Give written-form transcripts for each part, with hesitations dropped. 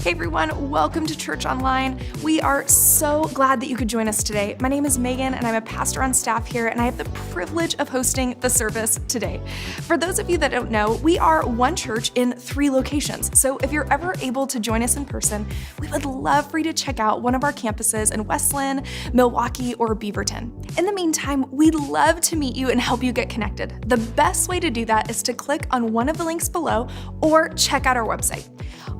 Hey everyone, welcome to Church Online. We are so glad that you could join us today. My name is Megan and I'm a pastor on staff here, and I have the privilege of hosting the service today. For those of you that don't know, we are one church in 3 locations. So if you're ever able to join us in person, we would love for you to check out one of our campuses in Westland, Milwaukee, or Beaverton. In the meantime, we'd love to meet you and help you get connected. The best way to do that is to click on one of the links below or check out our website.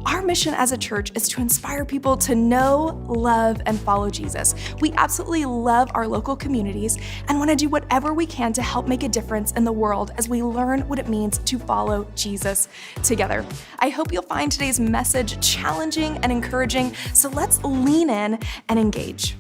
Our mission as a church is to inspire people to know, love, and follow Jesus. We absolutely love our local communities and want to do whatever we can to help make a difference in the world as we learn what it means to follow Jesus together. I hope you'll find today's message challenging and encouraging, so let's lean in and engage.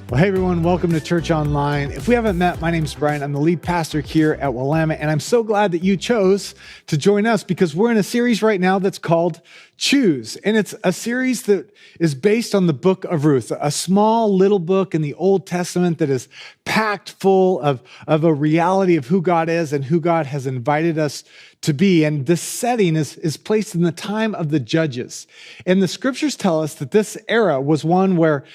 Well, hey everyone, welcome to Church Online. If we haven't met, my name's Brian. I'm the lead pastor here at Willamette, and I'm so glad that you chose to join us because we're in a series right now that's called Choose. And it's a series that is based on the book of Ruth, a small little book in the Old Testament that is packed full of a reality of who God is and who God has invited us to be. And this setting is placed in the time of the judges. And the scriptures tell us that this era was one where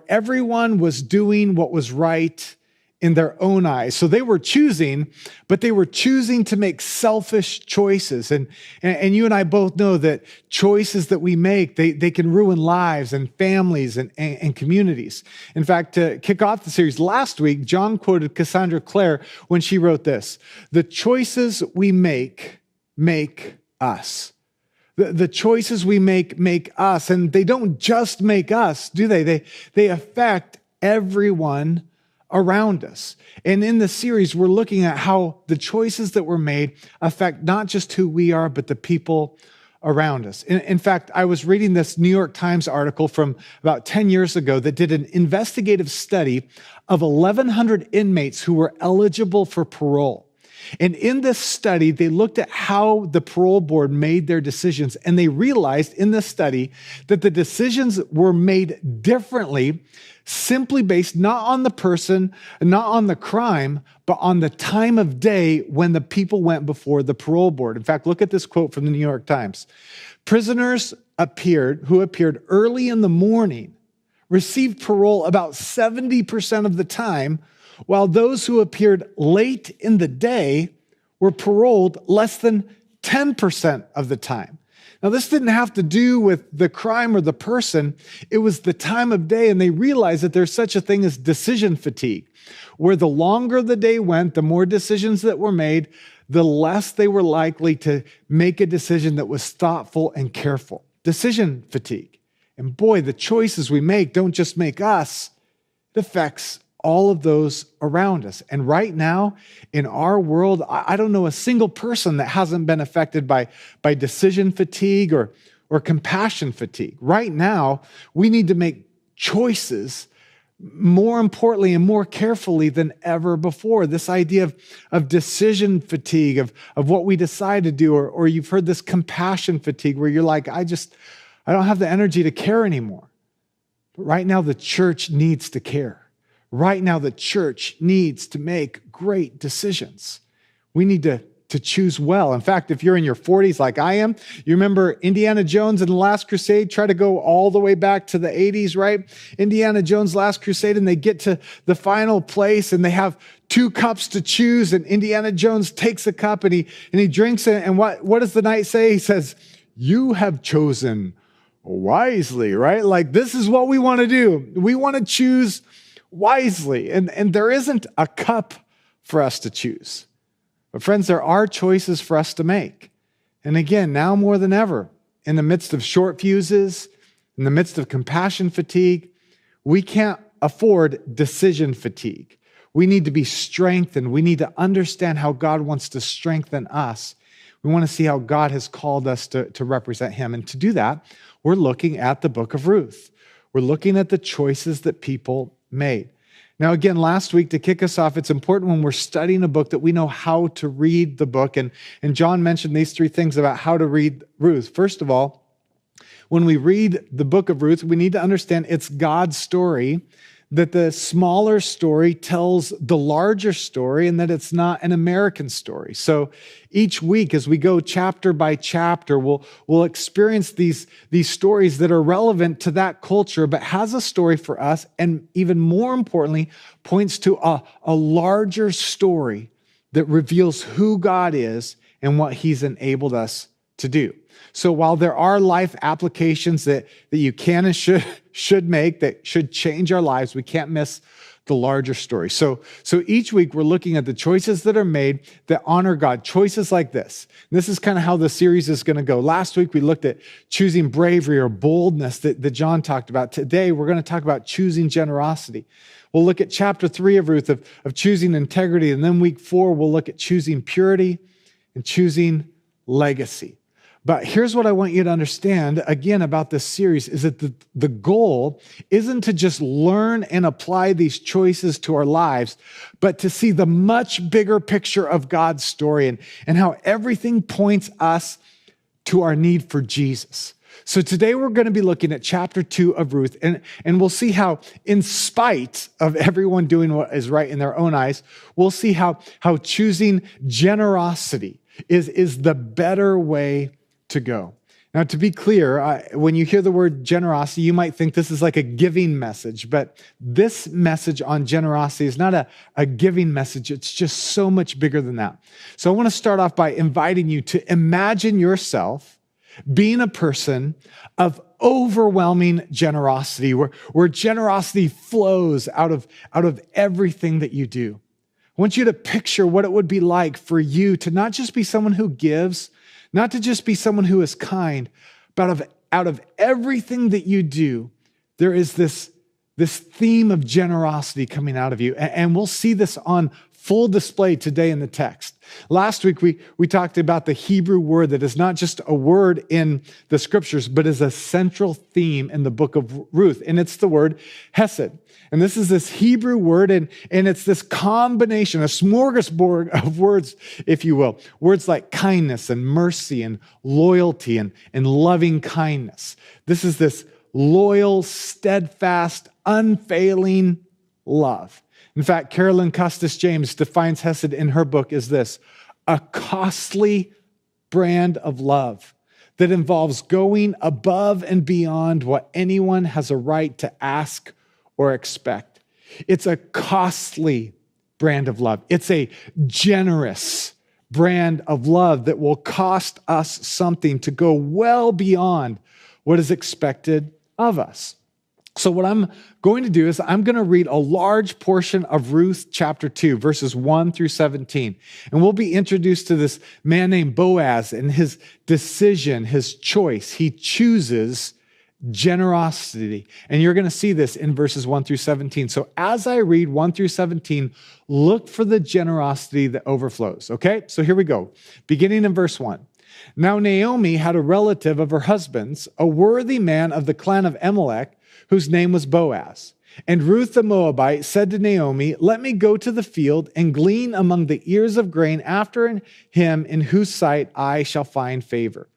everyone was doing what was right in their own eyes. So they were choosing, but they were choosing to make selfish choices. And you and I both know that choices that we make, they can ruin lives and families and communities. In fact, to kick off the series last week, John quoted Cassandra Clare when she wrote this: "The choices we make us." The choices we make us, and they don't just make us, do they? They affect everyone around us. And in this series, we're looking at how the choices that were made affect not just who we are, but the people around us. In fact, I was reading this New York Times article from about 10 years ago that did an investigative study of 1,100 inmates who were eligible for parole. And in this study, they looked at how the parole board made their decisions, and they realized in this study that the decisions were made differently simply based not on the person, not on the crime, but on the time of day when the people went before the parole board. In fact, look at this quote from the New York Times. "Prisoners who appeared early in the morning received parole about 70% of the time, while those who appeared late in the day were paroled less than 10% of the time." Now, this didn't have to do with the crime or the person. It was the time of day, and they realized that there's such a thing as decision fatigue, where the longer the day went, the more decisions that were made, the less they were likely to make a decision that was thoughtful and careful. Decision fatigue. And boy, the choices we make don't just make us, it affects all of those around us. And right now, in our world, I don't know a single person that hasn't been affected by decision fatigue or compassion fatigue. Right now, we need to make choices more importantly and more carefully than ever before. This idea of decision fatigue, of what we decide to do, or you've heard this compassion fatigue where you're like, I don't have the energy to care anymore. But right now, the church needs to care. Right now, the church needs to make great decisions. We need to choose well. In fact, if you're in your 40s like I am, you remember Indiana Jones and the Last Crusade, try to go all the way back to the 80s, right? Indiana Jones' Last Crusade, and they get to the final place and they have 2 cups to choose, and Indiana Jones takes a cup and he drinks it, and what does the knight say? He says, "You have chosen wisely," right? Like, this is what we want to do. We want to choose wisely. And there isn't a cup for us to choose. But friends, there are choices for us to make. And again, now more than ever, in the midst of short fuses, in the midst of compassion fatigue, we can't afford decision fatigue. We need to be strengthened. We need to understand how God wants to strengthen us. We want to see how God has called us to represent Him. And to do that, we're looking at the book of Ruth. We're looking at the choices that people made. Now, again, last week, to kick us off, it's important when we're studying a book that we know how to read the book. And John mentioned these 3 things about how to read Ruth. First of all, when we read the book of Ruth, we need to understand it's God's story that the smaller story tells the larger story and that it's not an American story. So each week as we go chapter by chapter, we'll experience these stories that are relevant to that culture, but has a story for us, and even more importantly, points to a larger story that reveals who God is and what he's enabled us to do. So while there are life applications that you can and should make, that should change our lives, we can't miss the larger story. So each week we're looking at the choices that are made that honor God, choices like this. And this is kind of how the series is going to go. Last week we looked at choosing bravery or boldness that John talked about. Today we're going to talk about choosing generosity. We'll look at chapter 3 of Ruth of choosing integrity. And then week 4, we'll look at choosing purity and choosing legacy. But here's what I want you to understand, again, about this series, is that the goal isn't to just learn and apply these choices to our lives, but to see the much bigger picture of God's story and how everything points us to our need for Jesus. So today we're going to be looking at chapter 2 of Ruth, and we'll see how, in spite of everyone doing what is right in their own eyes, we'll see how choosing generosity is the better way to go. Now, to be clear, when you hear the word generosity, you might think this is like a giving message, but this message on generosity is not a giving message. It's just so much bigger than that. So I want to start off by inviting you to imagine yourself being a person of overwhelming generosity, where generosity flows out of everything that you do. I want you to picture what it would be like for you to not just be someone who gives, not to just be someone who is kind, but out of everything that you do, there is this theme of generosity coming out of you. And we'll see this on full display today in the text. Last week, we talked about the Hebrew word that is not just a word in the scriptures, but is a central theme in the book of Ruth. And it's the word hesed. And this is this Hebrew word, and it's this combination, a smorgasbord of words, if you will. Words like kindness and mercy and loyalty and loving kindness. This is this loyal, steadfast, unfailing love. In fact, Carolyn Custis James defines hesed in her book as this: a costly brand of love that involves going above and beyond what anyone has a right to ask or expect. It's a costly brand of love. It's a generous brand of love that will cost us something, to go well beyond what is expected of us. So what I'm going to do is I'm going to read a large portion of Ruth chapter 2, verses 1 through 17. And we'll be introduced to this man named Boaz and his decision, his choice. He chooses generosity. And you're going to see this in verses 1 through 17. So as I read 1 through 17, look for the generosity that overflows. Okay? So here we go. Beginning in verse 1. Now Naomi had a relative of her husband's, a worthy man of the clan of Amalek, whose name was Boaz. And Ruth the Moabite said to Naomi, "Let me go to the field and glean among the ears of grain after him in whose sight I shall find favor."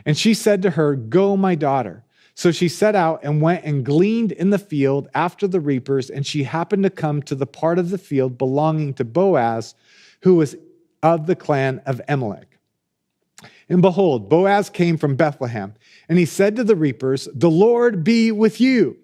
And she said to her, "Go, my daughter." So she set out and went and gleaned in the field after the reapers, and she happened to come to the part of the field belonging to Boaz, who was of the clan of Amalek. And behold, Boaz came from Bethlehem, and he said to the reapers, "The Lord be with you."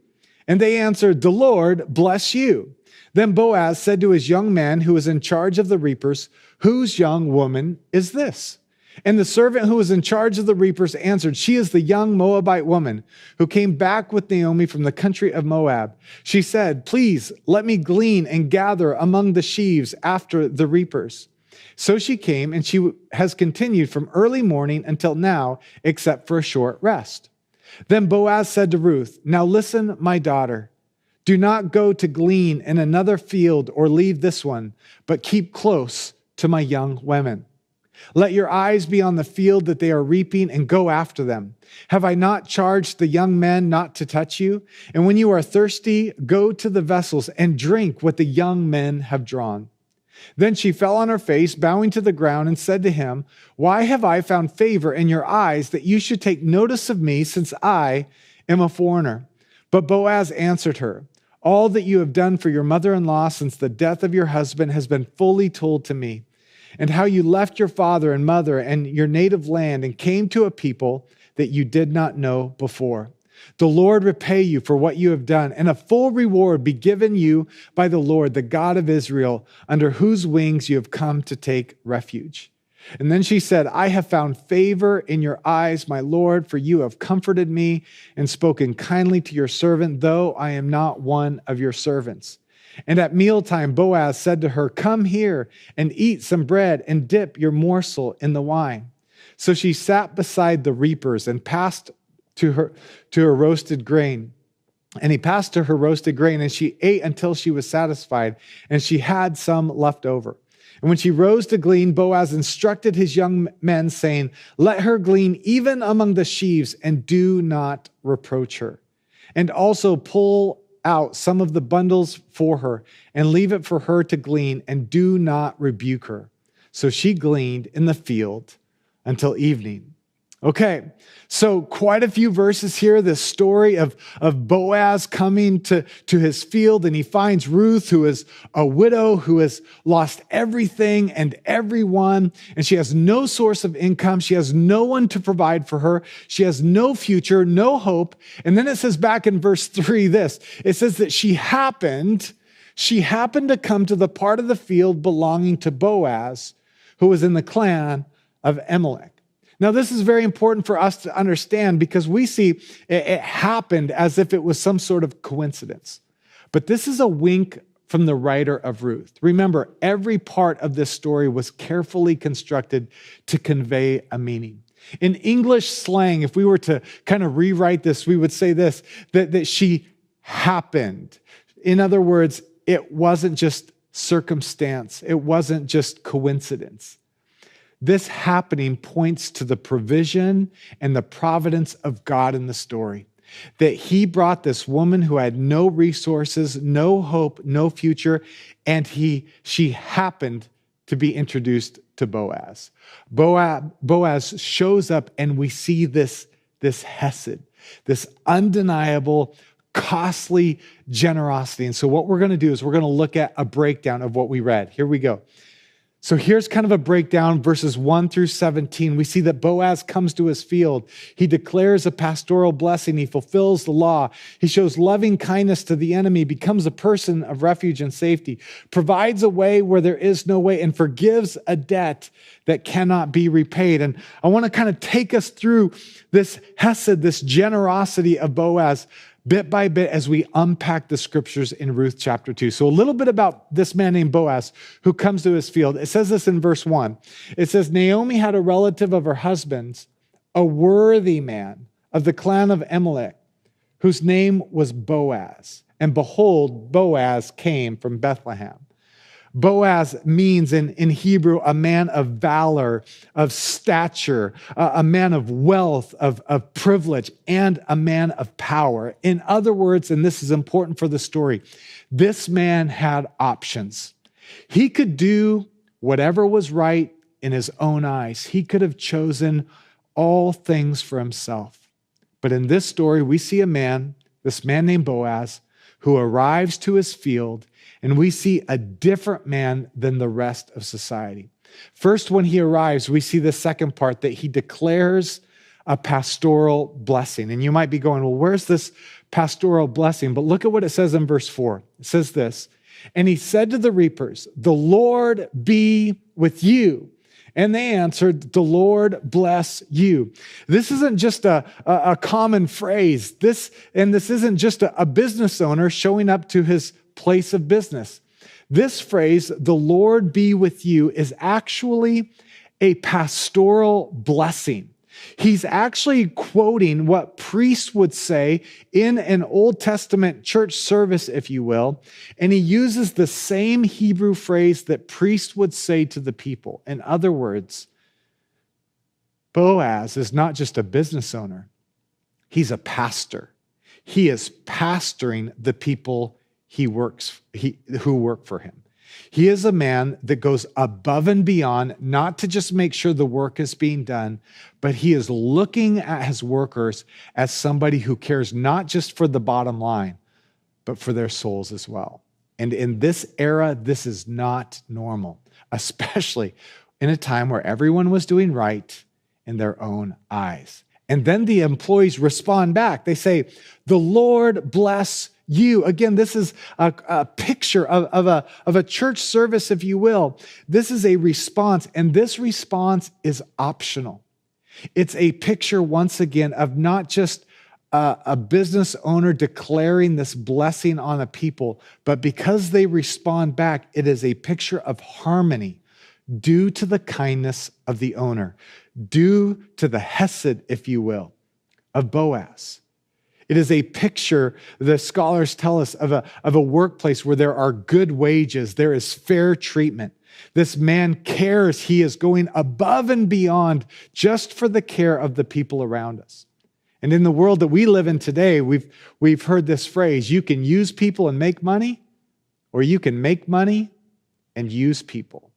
And they answered, "The Lord bless you." Then Boaz said to his young man who was in charge of the reapers, "Whose young woman is this?" And the servant who was in charge of the reapers answered, "She is the young Moabite woman who came back with Naomi from the country of Moab. She said, 'Please let me glean and gather among the sheaves after the reapers.' So she came, and she has continued from early morning until now, except for a short rest." Then Boaz said to Ruth, "Now listen, my daughter. Do not go to glean in another field or leave this one, but keep close to my young women. Let your eyes be on the field that they are reaping and go after them. Have I not charged the young men not to touch you? And when you are thirsty, go to the vessels and drink what the young men have drawn." Then she fell on her face, bowing to the ground, and said to him, "Why have I found favor in your eyes that you should take notice of me, since I am a foreigner?" But Boaz answered her, All that you have done for your mother-in-law since the death of your husband has been fully told to me, and how you left your father and mother and your native land and came to a people that you did not know before. The Lord repay you for what you have done, and a full reward be given you by the Lord, the God of Israel, under whose wings you have come to take refuge." And then she said, "I have found favor in your eyes, my Lord, for you have comforted me and spoken kindly to your servant, though I am not one of your servants." And at mealtime, Boaz said to her, "Come here and eat some bread and dip your morsel in the wine." So she sat beside the reapers and passed to her roasted grain. And he passed to her roasted grain, and she ate until she was satisfied, and she had some left over. And when she rose to glean, Boaz instructed his young men, saying, "Let her glean even among the sheaves, and do not reproach her. And also pull out some of the bundles for her, and leave it for her to glean, and do not rebuke her." So she gleaned in the field until evening. Okay, so quite a few verses here, this story of Boaz coming to his field, and he finds Ruth, who is a widow, who has lost everything and everyone, and she has no source of income. She has no one to provide for her. She has no future, no hope. And then it says back in verse 3 this, it says that she happened to come to the part of the field belonging to Boaz, who was in the clan of Amalek. Now, this is very important for us to understand because we see it happened as if it was some sort of coincidence. But this is a wink from the writer of Ruth. Remember, every part of this story was carefully constructed to convey a meaning. In English slang, if we were to kind of rewrite this, we would say this, that she happened. In other words, it wasn't just circumstance. It wasn't just coincidence. This happening points to the provision and the providence of God in the story. That he brought this woman who had no resources, no hope, no future, and she happened to be introduced to Boaz. Boaz shows up, and we see this hesed, this undeniable, costly generosity. And so what we're going to do is we're going to look at a breakdown of what we read. Here we go. So here's kind of a breakdown, verses 1 through 17. We see that Boaz comes to his field. He declares a pastoral blessing. He fulfills the law. He shows loving kindness to the enemy, becomes a person of refuge and safety, provides a way where there is no way, and forgives a debt that cannot be repaid. And I want to kind of take us through this hesed, this generosity of Boaz, bit by bit as we unpack the scriptures in Ruth chapter 2. So a little bit about this man named Boaz who comes to his field. It says this in verse 1. It says, "Naomi had a relative of her husband's, a worthy man of the clan of Amalek, whose name was Boaz. And behold, Boaz came from Bethlehem." Boaz means in Hebrew a man of valor, of stature, a man of wealth, of privilege, and a man of power. In other words, and this is important for the story, this man had options. He could do whatever was right in his own eyes. He could have chosen all things for himself. But in this story, we see this man named Boaz, who arrives to his field, and we see a different man than the rest of society. First, when he arrives, we see the second part, that he declares a pastoral blessing. And you might be going, well, where's this pastoral blessing? But look at what it says in verse 4. It says this, "And he said to the reapers, 'The Lord be with you.' And they answered, 'The Lord bless you.'" This isn't just a common phrase. This isn't just a business owner showing up to his place of business. This phrase, "The Lord be with you," is actually a pastoral blessing. He's actually quoting what priests would say in an Old Testament church service, if you will, and he uses the same Hebrew phrase that priests would say to the people. In other words, Boaz is not just a business owner. He's a pastor. He is pastoring the people who work for him. He is a man that goes above and beyond, not to just make sure the work is being done, but he is looking at his workers as somebody who cares not just for the bottom line, but for their souls as well. And in this era, this is not normal, especially in a time where everyone was doing right in their own eyes. And then the employees respond back. They say, "The Lord bless you." Again, this is a picture of a church service, if you will. This is a response, and this response is optional. It's a picture, once again, of not just a business owner declaring this blessing on a people, but because they respond back, it is a picture of harmony due to the kindness of the owner, due to the hesed, if you will, of Boaz. It is a picture, the scholars tell us, of a workplace where there are good wages, there is fair treatment. This man cares, he is going above and beyond just for the care of the people around us. And in the world that we live in today, we've heard this phrase, you can use people and make money, or you can make money and use people.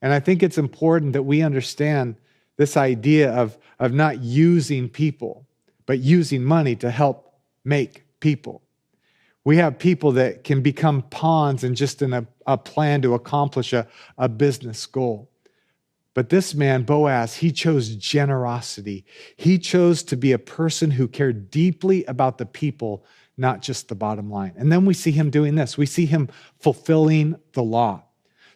And I think it's important that we understand this idea of not using people, but using money to help make people. We have people that can become pawns in just a plan to accomplish a business goal. But this man, Boaz, he chose generosity. He chose to be a person who cared deeply about the people, not just the bottom line. And then we see him doing this. We see him fulfilling the law.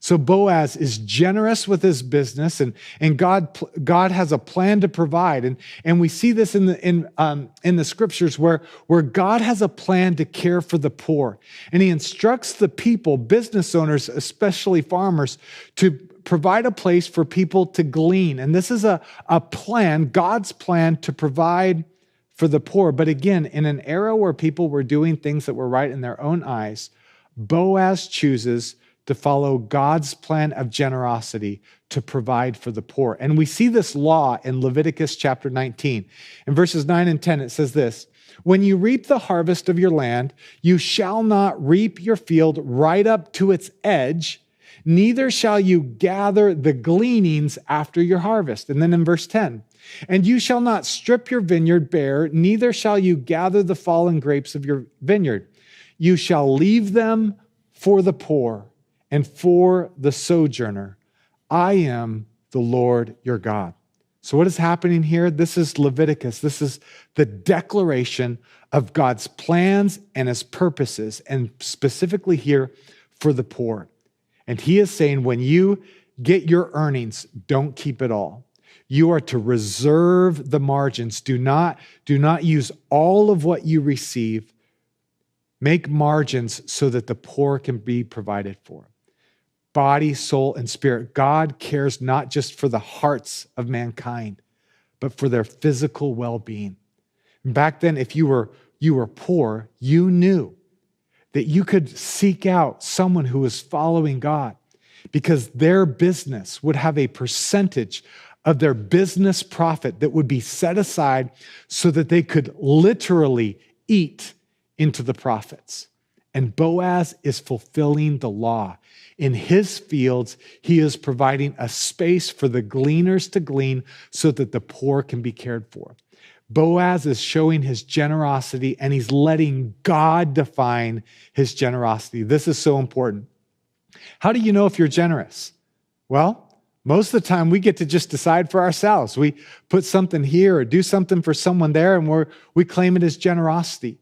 So Boaz is generous with his business, and God has a plan to provide. And we see this in the scriptures where God has a plan to care for the poor. And he instructs the people, business owners, especially farmers, to provide a place for people to glean. And this is a plan, God's plan to provide for the poor. But again, in an era where people were doing things that were right in their own eyes, Boaz chooses to follow God's plan of generosity to provide for the poor. And we see this law in Leviticus chapter 19. In verses 9 and 10, it says this, "When you reap the harvest of your land, you shall not reap your field right up to its edge, neither shall you gather the gleanings after your harvest." And then in verse 10, "And you shall not strip your vineyard bare, neither shall you gather the fallen grapes of your vineyard. You shall leave them for the poor and for the sojourner. I am the Lord your God." So what is happening here? This is Leviticus. This is the declaration of God's plans and his purposes, and specifically here for the poor. And he is saying, when you get your earnings, don't keep it all. You are to reserve the margins. Do not use all of what you receive. Make margins so that the poor can be provided for. Body, soul, and spirit. God cares not just for the hearts of mankind, but for their physical well-being. Back then, if you were poor, you knew that you could seek out someone who was following God, because their business would have a percentage of their business profit that would be set aside so that they could literally eat into the profits. And Boaz is fulfilling the law. In his fields, he is providing a space for the gleaners to glean so that the poor can be cared for. Boaz is showing his generosity, and he's letting God define his generosity. This is so important. How do you know if you're generous? Well, most of the time we get to just decide for ourselves. We put something here or do something for someone there, and we claim it as generosity.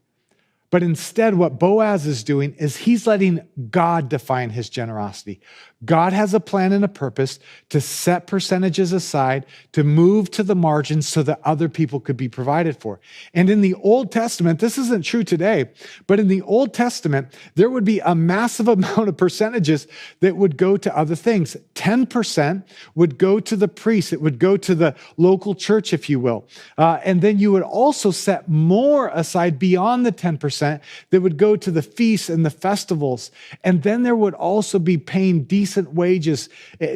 But instead, what Boaz is doing is he's letting God define his generosity. God has a plan and a purpose to set percentages aside, to move to the margins so that other people could be provided for. And in the Old Testament, this isn't true today, but in the Old Testament, there would be a massive amount of percentages that would go to other things. 10% would go to the priest. It would go to the local church, if you will. And then you would also set more aside beyond the 10% that would go to the feasts and the festivals. And then there would also be paying decent wages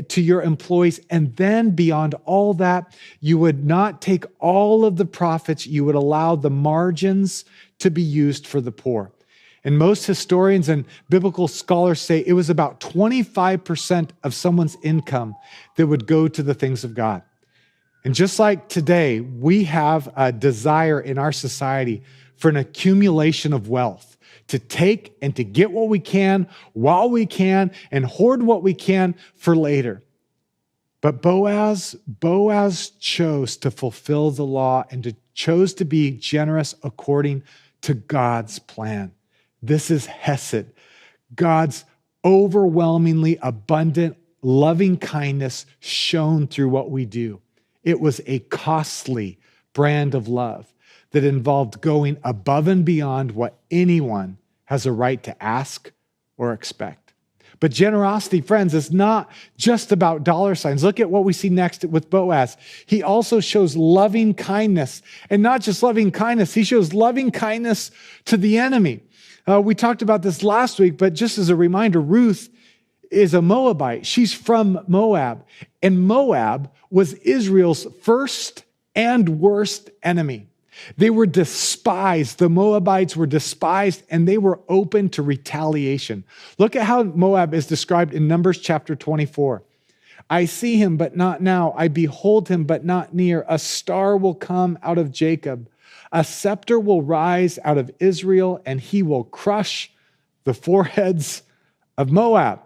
to your employees. And then beyond all that, you would not take all of the profits. You would allow the margins to be used for the poor. And most historians and biblical scholars say it was about 25% of someone's income that would go to the things of God. And just like today, we have a desire in our society for an accumulation of wealth. to take and to get what we can while we can and hoard what we can for later. But Boaz chose to fulfill the law and chose to be generous according to God's plan. This is Hesed, God's overwhelmingly abundant, loving kindness shown through what we do. It was a costly brand of love that involved going above and beyond what anyone has a right to ask or expect. But generosity, friends, is not just about dollar signs. Look at what we see next with Boaz. He also shows loving kindness. And not just loving kindness, he shows loving kindness to the enemy. We talked about this last week, but just as a reminder, Ruth is a Moabite. She's from Moab. And Moab was Israel's first and worst enemy. They were despised. The Moabites were despised, and they were open to retaliation. Look at how Moab is described in Numbers chapter 24. I see him, but not now. I behold him, but not near. A star will come out of Jacob. A scepter will rise out of Israel, and he will crush the foreheads of Moab.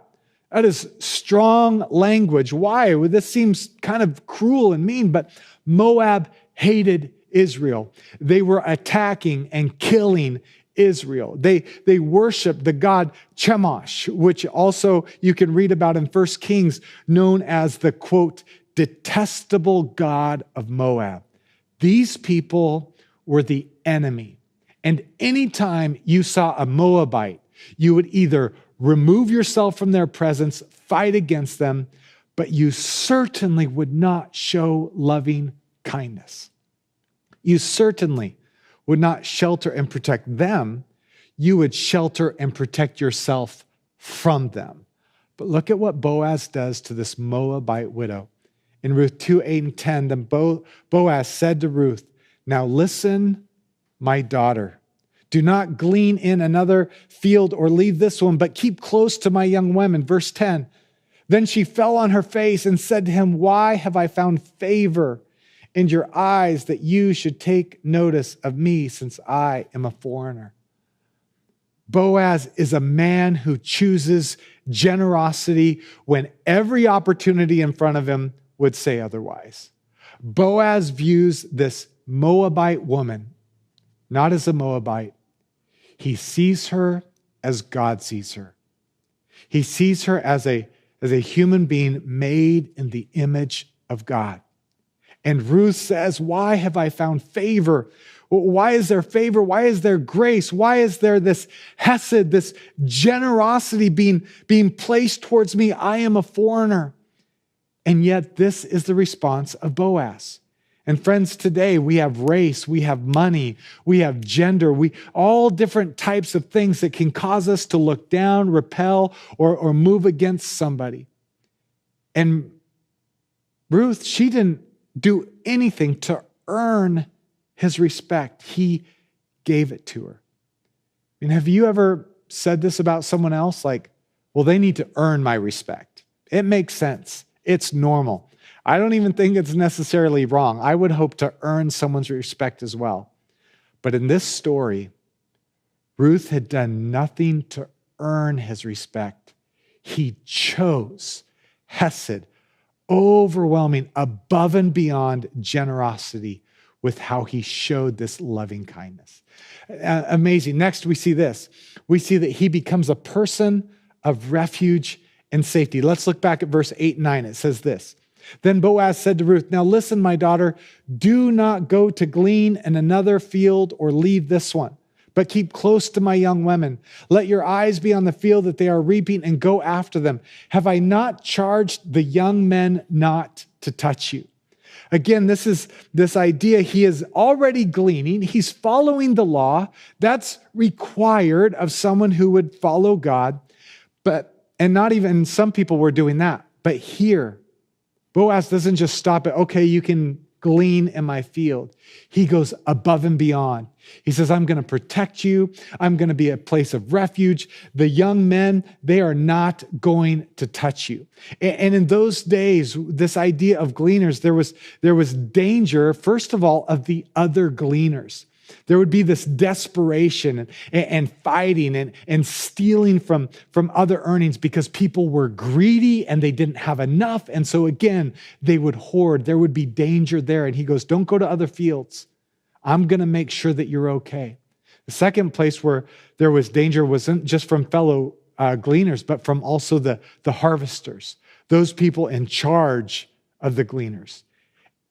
That is strong language. Why? Well, this seems kind of cruel and mean, but Moab hated Israel. They were attacking and killing Israel. They worshiped the god Chemosh, which also you can read about in 1 Kings, known as the, quote, detestable god of Moab. These people were the enemy. And anytime you saw a Moabite, you would either remove yourself from their presence, fight against them, but you certainly would not show loving kindness. You certainly would not shelter and protect them. You would shelter and protect yourself from them. But look at what Boaz does to this Moabite widow. In Ruth 2, 8 and 10, then Boaz said to Ruth, now listen, my daughter. Do not glean in another field or leave this one, but keep close to my young women. Verse 10, then she fell on her face and said to him, why have I found favor in your eyes that you should take notice of me since I am a foreigner? Boaz is a man who chooses generosity when every opportunity in front of him would say otherwise. Boaz views this Moabite woman not as a Moabite. He sees her as God sees her. He sees her as a human being made in the image of God. And Ruth says, why have I found favor? Why is there favor? Why is there grace? Why is there this hesed, this generosity being placed towards me? I am a foreigner. And yet this is the response of Boaz. And friends, today we have race, we have money, we have gender, all different types of things that can cause us to look down, repel, or move against somebody. And Ruth, she didn't do anything to earn his respect. He gave it to her. And have you ever said this about someone else? Like, well, they need to earn my respect. It makes sense. It's normal. I don't even think it's necessarily wrong. I would hope to earn someone's respect as well. But in this story, Ruth had done nothing to earn his respect. He chose hesed, overwhelming, above and beyond generosity with how he showed this loving kindness. Amazing. Next, we see this. We see that he becomes a person of refuge and safety. Let's look back at verse 8 and 9. It says this. Then Boaz said to Ruth, now listen, my daughter, do not go to glean in another field or leave this one, but keep close to my young women. Let your eyes be on the field that they are reaping and go after them. Have I not charged the young men not to touch you? Again, this is this idea. He is already gleaning. He's following the law. That's required of someone who would follow God. And not even some people were doing that. But here, Boaz doesn't just stop at, okay, you can glean in my field. He goes above and beyond. He says, I'm going to protect you. I'm going to be a place of refuge. The young men, they are not going to touch you. And in those days, this idea of gleaners, there was danger, first of all, of the other gleaners. There would be this desperation and fighting and stealing from other earnings because people were greedy and they didn't have enough. And so again, they would hoard. There would be danger there. And he goes, don't go to other fields. I'm going to make sure that you're okay. The second place where there was danger wasn't just from fellow gleaners, but from also the harvesters, those people in charge of the gleaners.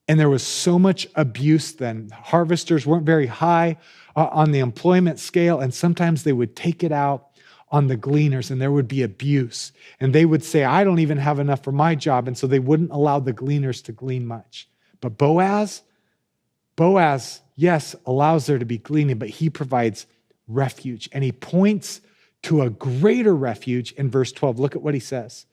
And there was so much abuse then. Harvesters weren't very high on the employment scale, and sometimes they would take it out on the gleaners, and there would be abuse. And they would say, I don't even have enough for my job, and so they wouldn't allow the gleaners to glean much. But Boaz, yes, allows there to be gleaning, but he provides refuge, and he points to a greater refuge in verse 12. Look at what he says.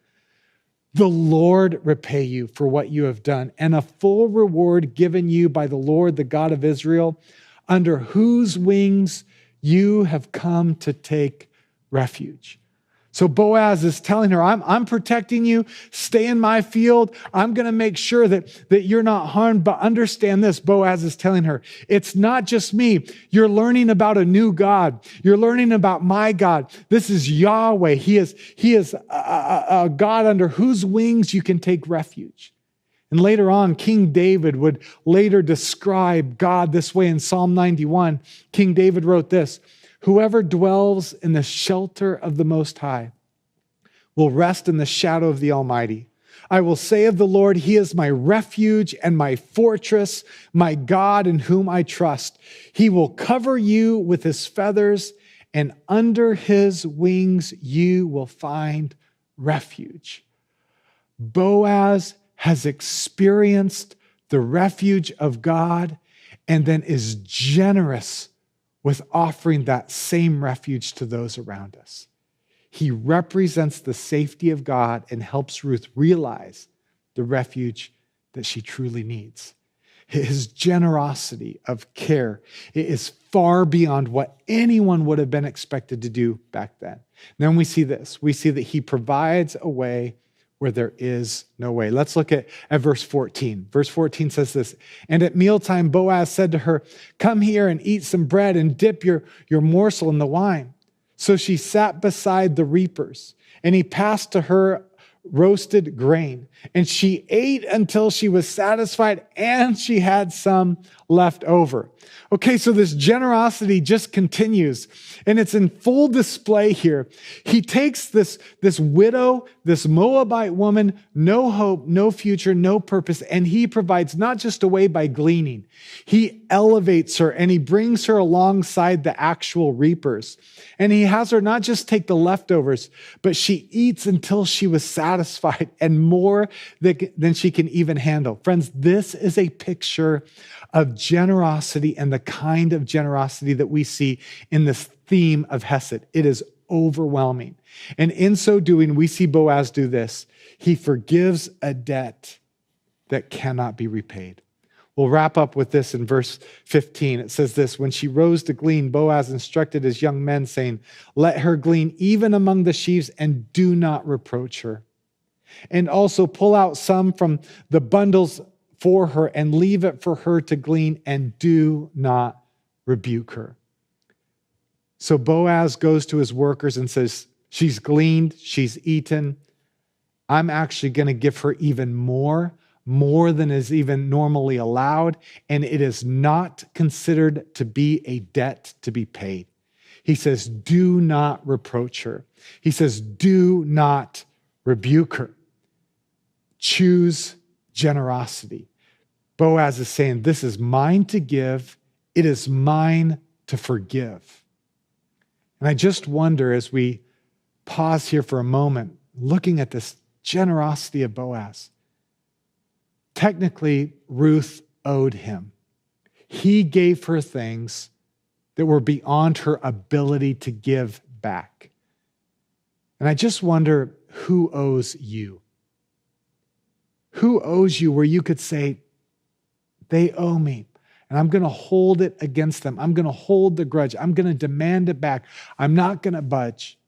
The Lord repay you for what you have done, and a full reward given you by the Lord, the God of Israel, under whose wings you have come to take refuge. So Boaz is telling her, I'm protecting you. Stay in my field. I'm going to make sure that you're not harmed. But understand this, Boaz is telling her, it's not just me. You're learning about a new God. You're learning about my God. This is Yahweh. He is a God under whose wings you can take refuge. And later on, King David would later describe God this way in Psalm 91. King David wrote this, whoever dwells in the shelter of the Most High will rest in the shadow of the Almighty. I will say of the Lord, He is my refuge and my fortress, my God in whom I trust. He will cover you with His feathers, and under His wings you will find refuge. Boaz has experienced the refuge of God and then is generous with offering that same refuge to those around us. He represents the safety of God and helps Ruth realize the refuge that she truly needs. His generosity of care is far beyond what anyone would have been expected to do back then. Then we see this. We see that he provides a way where there is no way. Let's look at verse 14. Verse 14 says this, and at mealtime, Boaz said to her, come here and eat some bread and dip your morsel in the wine. So she sat beside the reapers, and he passed to her roasted grain, and she ate until she was satisfied, and she had some left over. Okay, so this generosity just continues, and it's in full display here. He takes this widow, this Moabite woman, no hope, no future, no purpose, and he provides not just a way by gleaning. He elevates her, and he brings her alongside the actual reapers. And he has her not just take the leftovers, but she eats until she was satisfied and more than she can even handle. Friends, this is a picture of generosity and the kind of generosity that we see in this theme of Hesed. It is overwhelming. And in so doing, we see Boaz do this. He forgives a debt that cannot be repaid. We'll wrap up with this in verse 15. It says this, when she rose to glean, Boaz instructed his young men, saying, let her glean even among the sheaves and do not reproach her. And also pull out some from the bundles for her and leave it for her to glean and do not rebuke her. So Boaz goes to his workers and says, she's gleaned, she's eaten. I'm actually going to give her even more than is even normally allowed, and it is not considered to be a debt to be paid. He says, do not reproach her. He says, do not rebuke her. Choose generosity. Boaz is saying, this is mine to give. It is mine to forgive. And I just wonder, as we pause here for a moment, looking at this generosity of Boaz, technically, Ruth owed him. He gave her things that were beyond her ability to give back. And I just wonder, who owes you? Who owes you where you could say, they owe me, and I'm going to hold it against them. I'm going to hold the grudge. I'm going to demand it back. I'm not going to budge.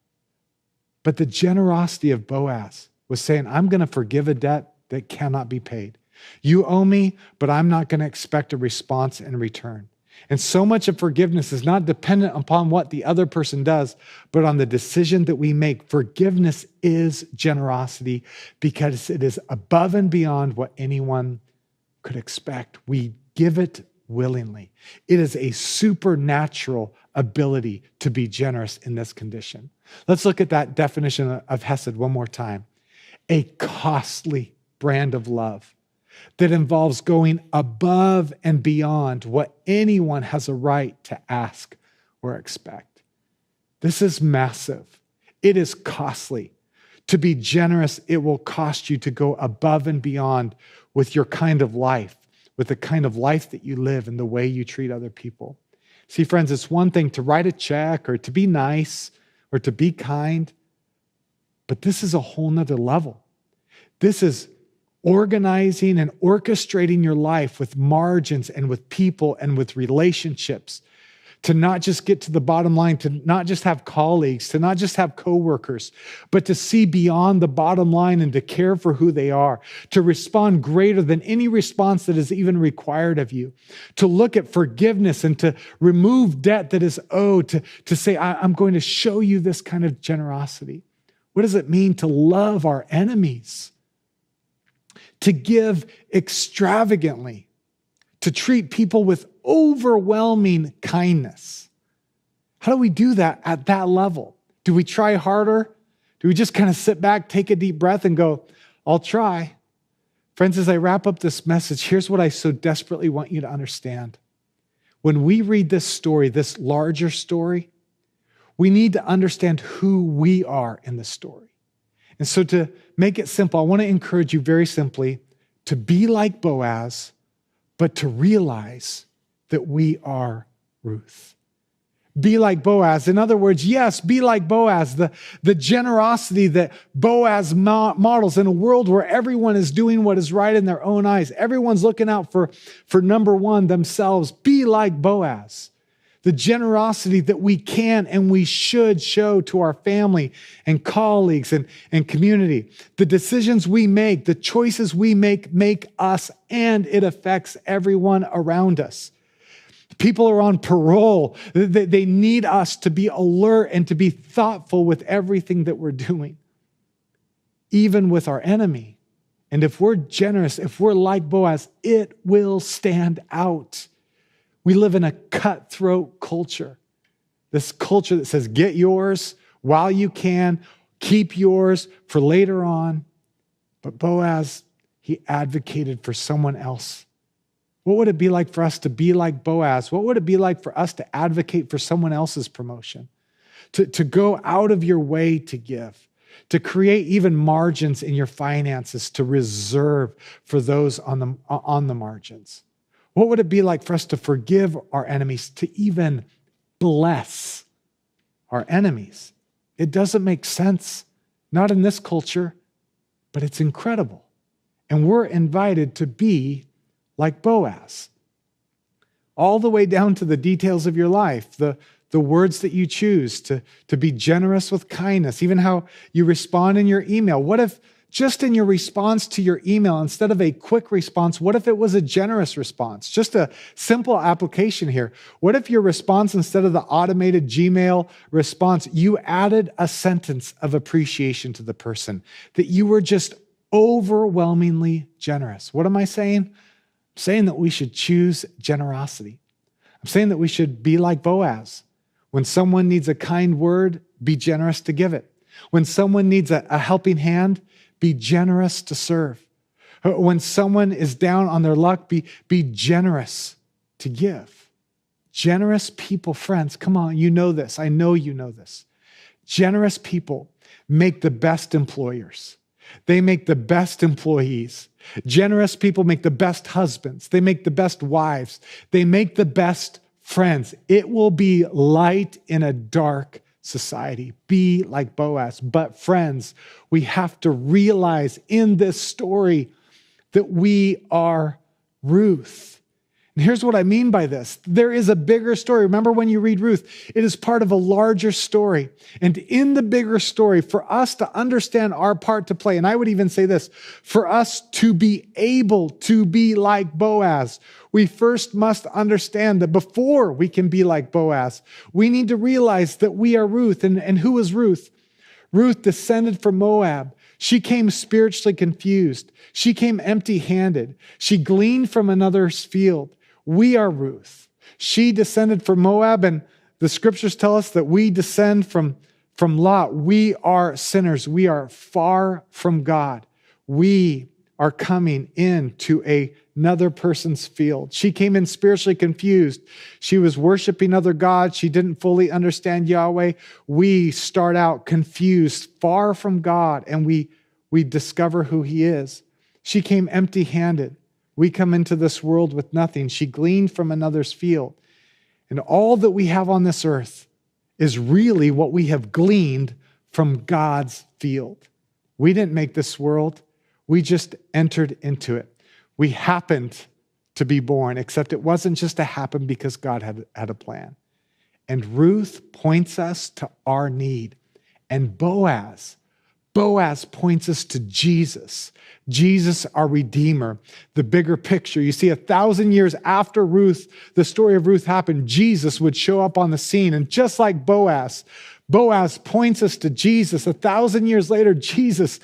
But the generosity of Boaz was saying, I'm going to forgive a debt that cannot be paid. You owe me, but I'm not going to expect a response in return. And so much of forgiveness is not dependent upon what the other person does, but on the decision that we make. Forgiveness is generosity because it is above and beyond what anyone could expect. We give it willingly. It is a supernatural ability to be generous in this condition. Let's look at that definition of hesed one more time. A costly brand of love that involves going above and beyond what anyone has a right to ask or expect. This is massive. It is costly. To be generous, it will cost you to go above and beyond with your kind of life, with the kind of life that you live and the way you treat other people. See, friends, it's one thing to write a check or to be nice or to be kind, but this is a whole nother level. This is organizing and orchestrating your life with margins and with people and with relationships, to not just get to the bottom line, to not just have colleagues, to not just have coworkers, but to see beyond the bottom line and to care for who they are, to respond greater than any response that is even required of you, to look at forgiveness and to remove debt that is owed, to say, I'm going to show you this kind of generosity. What does it mean to love our enemies? To give extravagantly, to treat people with overwhelming kindness. How do we do that at that level? Do we try harder? Do we just kind of sit back, take a deep breath and go, I'll try? Friends, as I wrap up this message, here's what I so desperately want you to understand. When we read this story, this larger story, we need to understand who we are in the story. And so to make it simple, I want to encourage you very simply to be like Boaz, but to realize that we are Ruth. Be like Boaz. In other words, yes, be like Boaz, the generosity that Boaz models in a world where everyone is doing what is right in their own eyes. Everyone's looking out for number one, themselves. Be like Boaz. The generosity that we can and we should show to our family and colleagues and community. The decisions we make, the choices we make us, and it affects everyone around us. People are on parole. They need us to be alert and to be thoughtful with everything that we're doing, even with our enemy. And if we're generous, if we're like Boaz, it will stand out. We live in a cutthroat culture. This culture that says, get yours while you can, keep yours for later on. But Boaz, he advocated for someone else. What would it be like for us to be like Boaz? What would it be like for us to advocate for someone else's promotion? To go out of your way to give, to create even margins in your finances to reserve for those on the margins. What would it be like for us to forgive our enemies, to even bless our enemies? It doesn't make sense, not in this culture, but it's incredible. And we're invited to be like Boaz. All the way down to the details of your life, the words that you choose, to be generous with kindness, even how you respond in your email. What if just in your response to your email, instead of a quick response, what if it was a generous response? Just a simple application here. What if your response, instead of the automated Gmail response, you added a sentence of appreciation to the person, that you were just overwhelmingly generous? What am I saying? I'm saying that we should choose generosity. I'm saying that we should be like Boaz. When someone needs a kind word, be generous to give it. When someone needs a helping hand, be generous to serve. When someone is down on their luck, be generous to give. Generous people, friends, come on, you know this. I know you know this. Generous people make the best employers. They make the best employees. Generous people make the best husbands. They make the best wives. They make the best friends. It will be light in a dark society. Be like Boaz. But friends, we have to realize in this story that we are Ruth. And here's what I mean by this. There is a bigger story. Remember when you read Ruth, it is part of a larger story. And in the bigger story, for us to understand our part to play, and I would even say this, for us to be able to be like Boaz, we first must understand that before we can be like Boaz, we need to realize that we are Ruth. And who is Ruth? Ruth descended from Moab. She came spiritually confused. She came empty-handed. She gleaned from another's field. We are Ruth. She descended from Moab, and the scriptures tell us that we descend from Lot. We are sinners. We are far from God. We are coming into another person's field. She came in spiritually confused. She was worshiping other gods. She didn't fully understand Yahweh. We start out confused, far from God, and we discover who He is. She came empty-handed. We come into this world with nothing. She gleaned from another's field. And all that we have on this earth is really what we have gleaned from God's field. We didn't make this world. We just entered into it. We happened to be born, except it wasn't just to happen because God had a plan. And Ruth points us to our need. And Boaz points us to Jesus. Jesus, our Redeemer, the bigger picture. You see, 1,000 years after Ruth, the story of Ruth happened, Jesus would show up on the scene. And just like Boaz points us to Jesus. 1,000 years later, Jesus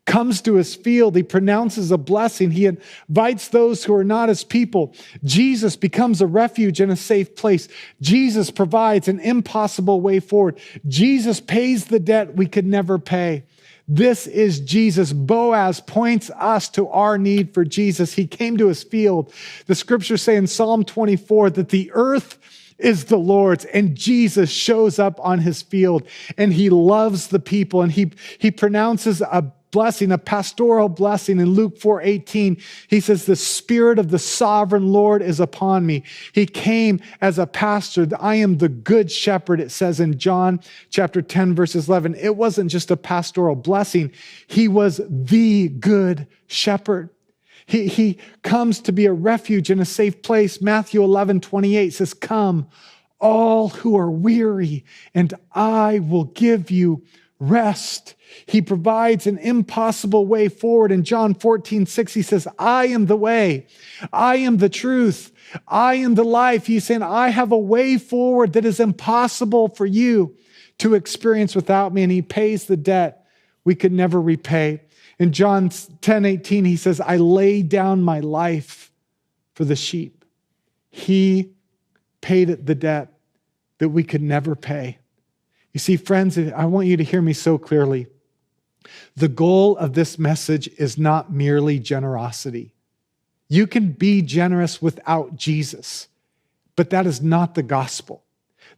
comes to his field. He pronounces a blessing. He invites those who are not his people. Jesus becomes a refuge and a safe place. Jesus provides an impossible way forward. Jesus pays the debt we could never pay. This is Jesus. Boaz points us to our need for Jesus. He came to his field. The scriptures say in Psalm 24 that the earth is the Lord's, and Jesus shows up on his field, and he loves the people, and he pronounces a blessing, a pastoral blessing. In Luke 4:18, he says, the Spirit of the sovereign Lord is upon me. He came as a pastor. I am the good shepherd, it says in John chapter 10, verses 11. It wasn't just a pastoral blessing. He was the good shepherd. He comes to be a refuge and a safe place. Matthew 11:28 says, come, all who are weary, and I will give you rest. He provides an impossible way forward. In John 14:6, he says, I am the way. I am the truth. I am the life. He's saying, I have a way forward that is impossible for you to experience without me. And he pays the debt we could never repay. In John 10:18, he says, I lay down my life for the sheep. He paid the debt that we could never pay. You see, friends, I want you to hear me so clearly. The goal of this message is not merely generosity. You can be generous without Jesus, but that is not the gospel.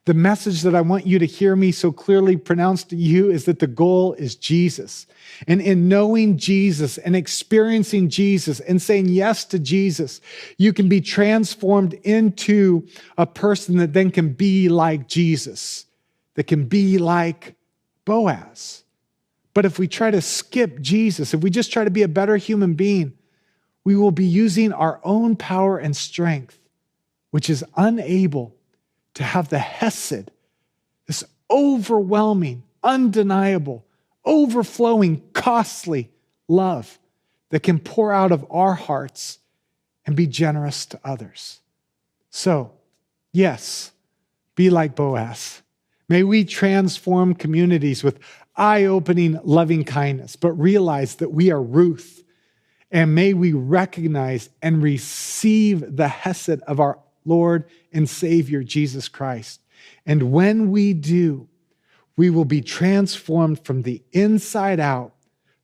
The message that I want you to hear me so clearly pronounce to you is that the goal is Jesus. And in knowing Jesus and experiencing Jesus and saying yes to Jesus, you can be transformed into a person that then can be like Jesus, that can be like Boaz. But if we try to skip Jesus, if we just try to be a better human being, we will be using our own power and strength, which is unable to have the hesed, this overwhelming, undeniable, overflowing, costly love that can pour out of our hearts and be generous to others. So, yes, be like Boaz. May we transform communities with eye-opening loving kindness, but realize that we are Ruth. And may we recognize and receive the hesed of our Lord and Savior, Jesus Christ. And when we do, we will be transformed from the inside out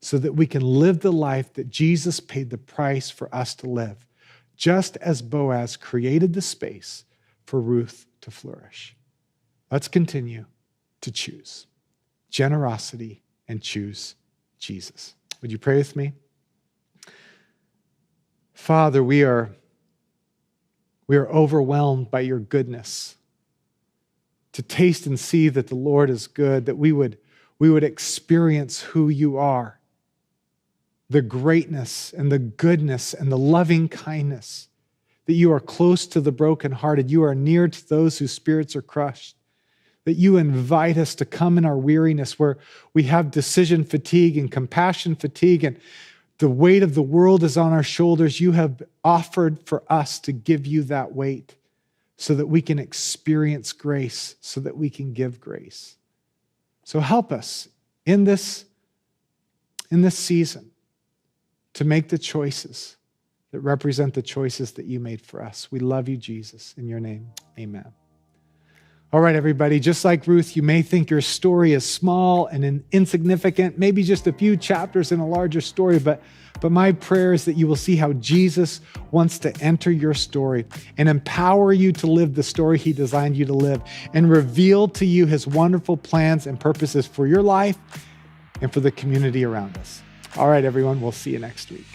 so that we can live the life that Jesus paid the price for us to live, just as Boaz created the space for Ruth to flourish. Let's continue to choose generosity and choose Jesus. Would you pray with me? Father, we are overwhelmed by your goodness. To taste and see that the Lord is good, that we would experience who you are, the greatness and the goodness and the loving kindness that you are close to the brokenhearted. You are near to those whose spirits are crushed. That you invite us to come in our weariness where we have decision fatigue and compassion fatigue and the weight of the world is on our shoulders. You have offered for us to give you that weight so that we can experience grace, so that we can give grace. So help us in this season to make the choices that represent the choices that you made for us. We love you, Jesus. In your name, amen. All right, everybody, just like Ruth, you may think your story is small and insignificant, maybe just a few chapters in a larger story, but my prayer is that you will see how Jesus wants to enter your story and empower you to live the story he designed you to live and reveal to you his wonderful plans and purposes for your life and for the community around us. All right, everyone, we'll see you next week.